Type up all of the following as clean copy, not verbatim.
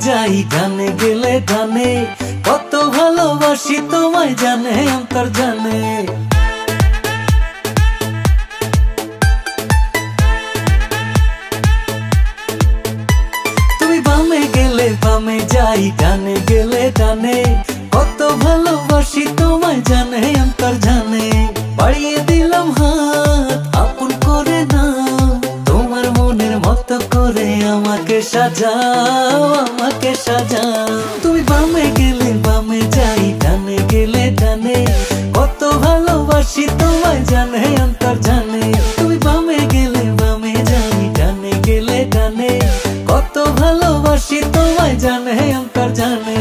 যাই গানে গেলে গানে, কত ভালোবাসি তোমায় জানে অন্তর জানে। তুমি বামে গেলে বামে যাই গানে গেলে গানে, কত ভালোবাসি তোমায় জানে অন্তর জানে। বাড়িয়ে দিলাম হাত আপন করে নাও, তোমার মনের মতো করে আমাকে সাজাও, আমাকে সাজাও। তুমি বামে গেলে বামে যাই ডানে গেলে ডানে, কত ভালোবাসি তোমায় জানে অন্তর জানে। তুমি বামে গেলে বামে যাই ডানে গেলে ডানে, কত ভালোবাসি তোমায় জানে অন্তর জানে।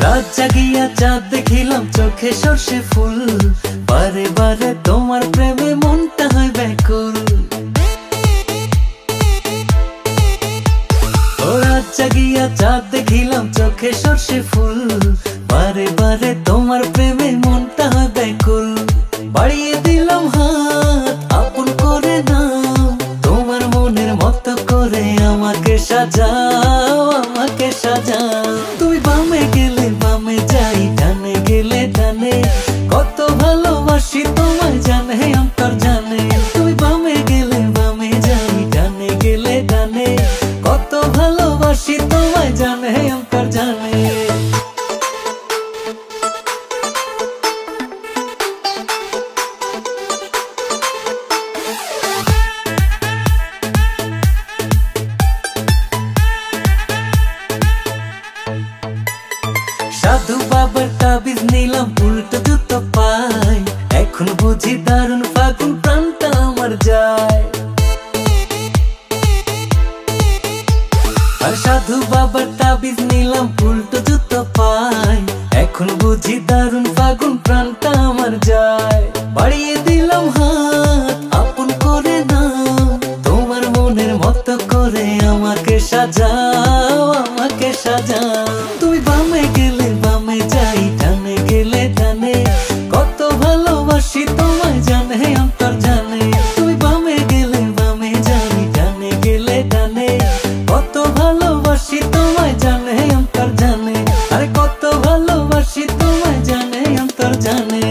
রাত জাগিয়া চাঁদ দেখিলাম চোখে সর্ষে ফুল, বারে বারে তোমার প্রেমে মনটা হয় ব্যাকুল। ও রাত জাগিয়া চাঁদ দেখিলাম চোখে সর্ষে ফুল, বারে বারে তোমার প্রেমে মনটা হয় ব্যাকুল। বাড়িয়ে দিলাম হাত আপন করে নাও, তোমার মনের মতো করে আমাকে সাজাও, আমাকে সাজাও। তুমি বামে গেলে বামে যাই ডানে গেলে ডানে, কত ভালোবাসি তোমায় জানে অন্তর জানে। তুমি বামে গেলে বামে যাই ডানে গেলে ডানে, কত ভালোবাসি তোমায় জানে অন্তর জানে। সাধু বাবার তাবিজ নিলাম উল্টো জুতো পাই, এখন বুঝি দারুণ ফাগুন প্রাণটা আমার যায়। আর সাধু বাবার তাবিজ নিলাম উল্টো জুতো পাই, এখন বুঝি দারুণ ফাগুন প্রাণটা আমার যায়। বাড়িয়ে দিলাম হাত আপন করে নাও, তোমার মনের মতো করে আমাকে সাজাও, আমাকে সাজাও। তুমি বামে গেলে বামে যাই ডানে গেলে ডানে, কত ভালোবাসি তোমায় জানে অন্তর জানে। তুমি বামে গেলে বামে যাই ডানে গেলে ডানে, কত ভালোবাসি তোমায় জানে অন্তর জানে। আরে কত ভালোবাসি তোমায় জানে অন্তর জানে।